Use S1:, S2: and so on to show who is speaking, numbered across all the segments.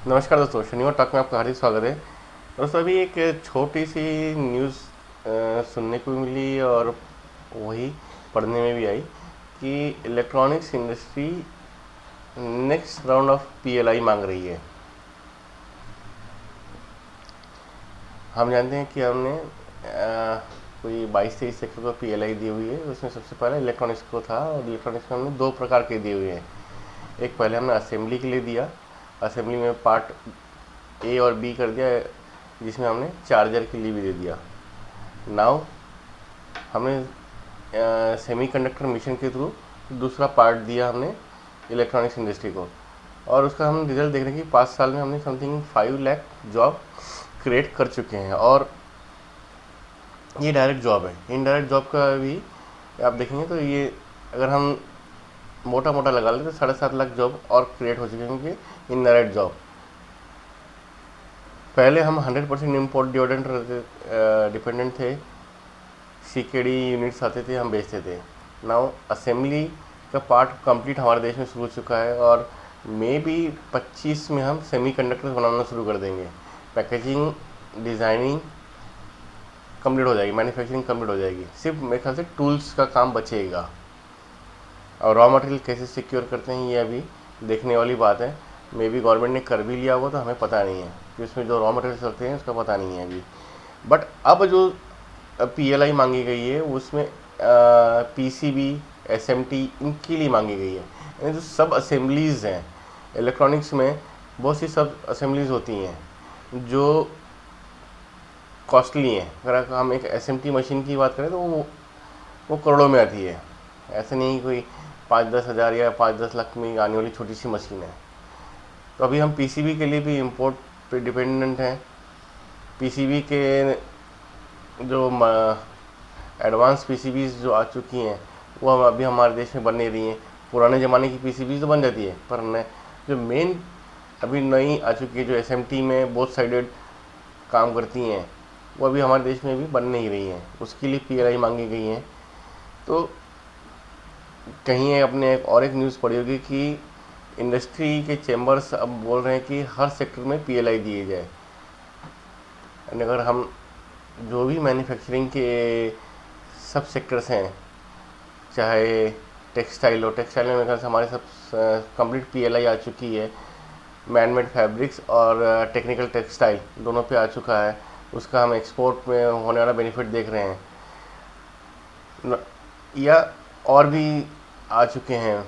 S1: नमस्कार दोस्तों, शनिवार टॉक में आपका हार्दिक स्वागत है। दोस्तों, अभी एक छोटी सी न्यूज़ सुनने को मिली और वही पढ़ने में भी आई कि electronics industry next round of PLI मांग रही है। हम जानते हैं कि हमने कोई 22-23 सेक्टर को पीएलआई दी हुई है। उसमें सबसे पहले इलेक्ट्रॉनिक्स को था और इलेक्ट्रॉनिक्स में हमने दो प्रकार के दिए हुए हैं। एक पहले हमने असेंबली के लिए दिया, असेंबली में पार्ट ए और बी कर दिया, जिसमें हमने चार्जर के लिए भी दे दिया। नाउ हमने सेमीकंडक्टर मिशन के थ्रू दूसरा पार्ट दिया हमने इलेक्ट्रॉनिक्स इंडस्ट्री को, और उसका हम रिजल्ट देख रहे हैं कि 5 साल में हमने समथिंग 5 लाख जॉब क्रिएट कर चुके हैं। और ये डायरेक्ट जॉब है। इनडायरेक्ट जॉब का भी आप देखेंगे तो ये अगर हम मोटा मोटा लगा लें तो 7.5 लाख जॉब और क्रिएट हो चुके हैं, क्योंकि इनडायरेक्ट जॉब। पहले हम 100% इम्पोर्ट डिपेंडेंट डिपेंडेंट थे। सीकेडी यूनिट्स आते थे, हम बेचते थे। नाउ असेंबली का पार्ट कंप्लीट हमारे देश में शुरू हो चुका है, और मे बी 25 में हम सेमीकंडक्टर्स बनाना शुरू कर देंगे। पैकेजिंग, डिज़ाइनिंग कंप्लीट हो जाएगी, मैन्युफैक्चरिंग कंप्लीट हो जाएगी। सिर्फ मेरे ख्याल से टूल्स का काम बचेगा, और रॉ मटेरियल कैसे सिक्योर करते हैं ये अभी देखने वाली बात है। मे बी गवर्नमेंट ने कर भी लिया होगा तो हमें पता नहीं है, कि उसमें जो रॉ मटेरियल चलते हैं उसका पता नहीं है अभी। बट अब जो पीएलआई मांगी गई है उसमें पीसीबी, एसएमटी इनके लिए मांगी गई है। यानी जो सब असेंबलीज़ हैं इलेक्ट्रॉनिक्स में, बहुत सी सब असेंबलीज़ होती हैं जो कॉस्टली हैं। अगर हम एक एसएमटी मशीन की बात करें तो वो करोड़ों में आती है। ऐसे नहीं कोई 5-10 हज़ार या 5-10 लाख में आने वाली छोटी सी मशीन है। तो अभी हम पीसीबी के लिए भी इंपोर्ट पे डिपेंडेंट हैं। पीसीबी के जो एडवांस पीसीबीज जो आ चुकी हैं वो हम अभी हमारे देश में बन नहीं रही हैं। पुराने ज़माने की पीसीबीज तो बन जाती है, पर न जो मेन अभी नई आ चुकी है, जो एसएमटी में बोथ साइडेड काम करती हैं, वो अभी हमारे देश में भी बन नहीं रही हैं। उसके लिए पीएलआई मांगी गई हैं। तो कहीं अपने एक न्यूज़ पढ़ी होगी कि इंडस्ट्री के चैम्बर्स अब बोल रहे हैं कि हर सेक्टर में पीएलआई दिए जाए। अगर हम जो भी मैन्युफैक्चरिंग के सब सेक्टर्स हैं, चाहे टेक्सटाइल हो, टेक्सटाइल में मेरे ख्याल से हमारे सब कंप्लीट पीएलआई आ चुकी है। मैनमेड फैब्रिक्स और टेक्निकल टेक्सटाइल दोनों पे आ चुका है। उसका हम एक्सपोर्ट में होने वाला बेनिफिट देख रहे हैं, या और भी आ चुके हैं।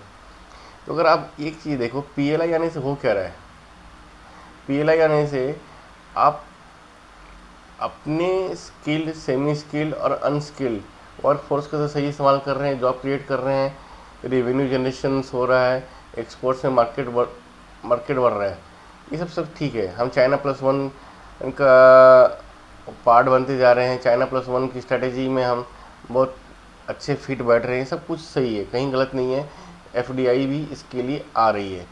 S1: तो अगर आप एक चीज़ देखो, पीएलआई आने से हो क्या रहा है। पीएलआई आने से आप अपने स्किल्ड, सेमी स्किल्ड और अनस्किल्ड वर्कफोर्स का तो सही इस्तेमाल कर रहे हैं, जॉब क्रिएट कर रहे हैं, रेवेन्यू जनरेशन हो रहा है, एक्सपोर्ट्स में मार्केट बढ़ रहा है। ये सब ठीक है। हम China+1 का पार्ट बनते जा रहे हैं। China+1 की स्ट्रेटेजी में हम बहुत अच्छे फिट बैठ रहे हैं। सब कुछ सही है, कहीं गलत नहीं है। एफडीआई भी इसके लिए आ रही है।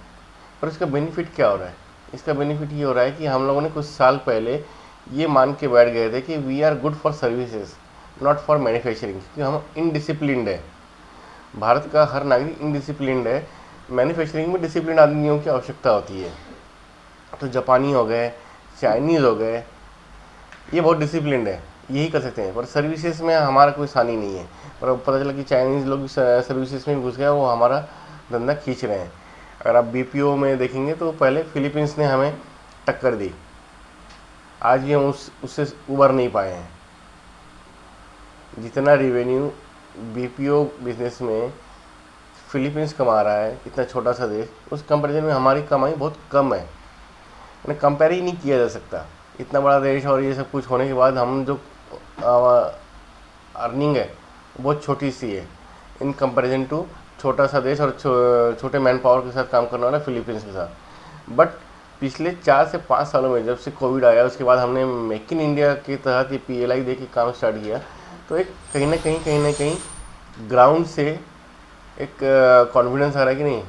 S1: पर इसका बेनिफिट क्या हो रहा है? इसका बेनिफिट ये हो रहा है कि हम लोगों ने कुछ साल पहले ये मान के बैठ गए थे कि we are good for services, not for manufacturing, क्योंकि हम इनडिसिप्लिन्ड है। भारत का हर नागरिक इनडिसिप्लिन्ड है। मैन्युफैक्चरिंग में डिसिप्लिन आदमियों की आवश्यकता होती है। तो जापानी हो गए, चाइनीज़ हो गए, ये बहुत डिसिप्लिन्ड है, यही कर सकते हैं। पर सर्विसेज में हमारा कोई सानी नहीं है। पर पता चला कि चाइनीज़ लोग सर्विसेज में घुस गए, वो हमारा धंधा खींच रहे हैं। अगर आप बीपीओ में देखेंगे तो पहले फिलीपींस ने हमें टक्कर दी, आज भी हम उससे उबर नहीं पाए हैं। जितना रेवेन्यू बीपीओ बिजनेस में फिलीपींस कमा रहा है, इतना छोटा सा देश, उस कंपैरिजन में हमारी कमाई बहुत कम है। उन्हें कंपेयर ही नहीं किया जा सकता। इतना बड़ा देश और ये सब कुछ होने के बाद हम जो अर्निंग है बहुत छोटी सी है इन कंपैरिजन टू छोटा सा देश और छोटे मैन पावर के साथ काम करने वाला फिलीपींस के साथ। बट पिछले 4 से 5 सालों में जब से कोविड आया, उसके बाद हमने मेक इन इंडिया के तहत ये पीएलआई दे के काम स्टार्ट किया। तो एक कहीं ना कहीं ग्राउंड से एक कॉन्फिडेंस आ रहा है कि नहीं,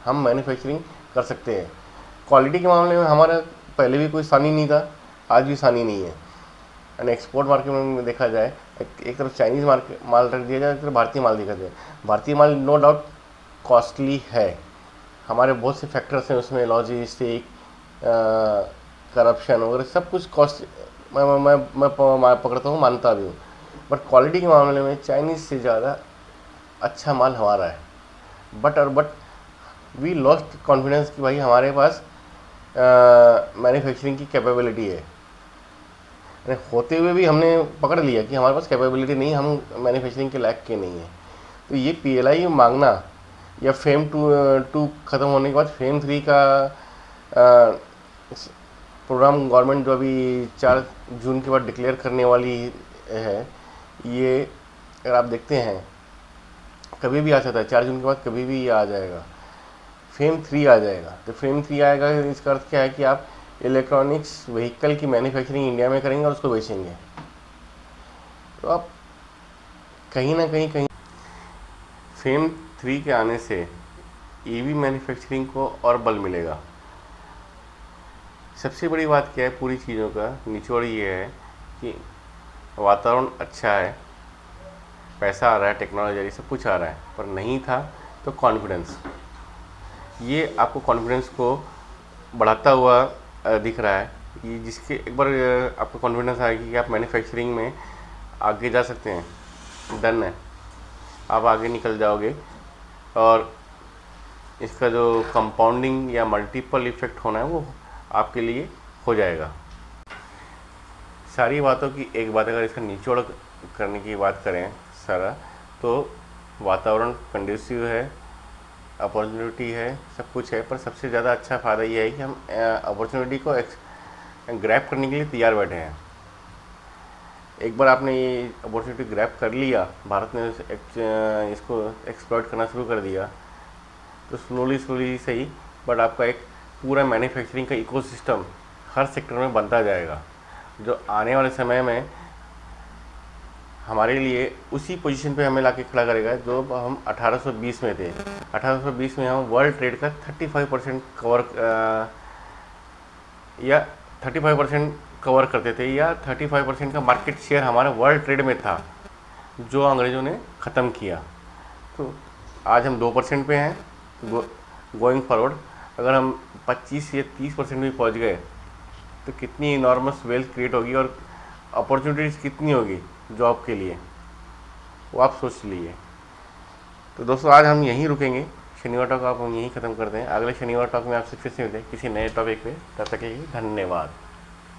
S1: हम मैन्युफैक्चरिंग कर सकते हैं। क्वालिटी के मामले में हमारा पहले भी कोई सानी नहीं था, आज भी सानी नहीं है। एंड एक्सपोर्ट मार्केट में देखा जाए, एक तरफ चाइनीज़ माल रख दिया जाए, एक तरफ भारतीय माल दिखा जाए। भारतीय माल नो डाउट कॉस्टली है। हमारे बहुत से फैक्टर्स हैं उसमें, लॉजिस्टिक, करप्शन वगैरह सब कुछ कॉस्ट मैं पकड़ता हूँ, मानता भी हूँ, बट क्वालिटी के मामले में चाइनीज़ से ज़्यादा अच्छा माल हमारा है। बट वी लॉस्ट कॉन्फिडेंस कि भाई हमारे पास मैन्युफैक्चरिंग की कैपेबिलिटी है। होते हुए भी हमने पकड़ लिया कि हमारे पास कैपेबिलिटी नहीं, हम मैन्युफैक्चरिंग के लायक के नहीं है। तो ये PLI मांगना या फेम टू ख़त्म होने के बाद फेम 3 का प्रोग्राम गवर्नमेंट जो अभी 4 जून के बाद डिक्लेयर करने वाली है, ये अगर आप देखते हैं कभी भी आ सकता है, 4 जून के बाद कभी भी ये आ जाएगा, फेम 3 आ जाएगा। तो फेम 3 आएगा, इसका अर्थ क्या है कि आप इलेक्ट्रॉनिक्स व्हीकल की मैन्युफैक्चरिंग इंडिया में करेंगे और उसको बेचेंगे। तो आप कहीं ना कहीं फेम 3 के आने से EV मैन्युफैक्चरिंग को और बल मिलेगा। सबसे बड़ी बात क्या है, पूरी चीज़ों का निचोड़ ये है कि वातावरण अच्छा है, पैसा आ रहा है, टेक्नोलॉजी सब कुछ आ रहा है, पर नहीं था तो कॉन्फिडेंस, ये आपको कॉन्फिडेंस को बढ़ाता हुआ दिख रहा है। ये जिसके एक बार आपको कॉन्फिडेंस आएगी कि आप मैन्युफैक्चरिंग में आगे जा सकते हैं, डन है, आप आगे निकल जाओगे और इसका जो कंपाउंडिंग या मल्टीपल इफेक्ट होना है वो आपके लिए हो जाएगा। सारी बातों की एक बात, अगर इसका निचोड़ करने की बात करें सारा, तो वातावरण कंडूसिव है, अपॉर्चुनिटी है, सब कुछ है, पर सबसे ज़्यादा अच्छा फ़ायदा ये है कि हम अपॉर्चुनिटी को ग्रैब करने के लिए तैयार बैठे हैं। एक बार आपने ये अपॉर्चुनिटी ग्रैब कर लिया, भारत ने इसको एक्सप्लॉइट करना शुरू कर दिया, तो स्लोली सही बट आपका एक पूरा मैन्युफैक्चरिंग का इकोसिस्टम हर सेक्टर में बनता जाएगा, जो आने वाले समय में हमारे लिए उसी पोजीशन पे हमें लाके खड़ा करेगा जो हम 1820 में थे। 1820 में हम वर्ल्ड ट्रेड का 35% कवर या 35% कवर करते थे, या 35% का मार्केट शेयर हमारा वर्ल्ड ट्रेड में था, जो अंग्रेज़ों ने ख़त्म किया। तो आज हम 2% पे हैं। गोइंग फॉरवर्ड अगर हम 25 या 30% भी पहुंच गए तो कितनी इनॉर्मस वेल्थ क्रिएट होगी और अपॉर्चुनिटीज़ कितनी होगी जॉब के लिए, वो आप सोच लीजिए। तो दोस्तों आज हम यहीं रुकेंगे, शनिवार टॉक आप हम यहीं ख़त्म करते हैं। अगले शनिवार टॉक में आपसे फिर से मिलते हैं किसी नए टॉपिक पे, तब तक के लिए धन्यवाद।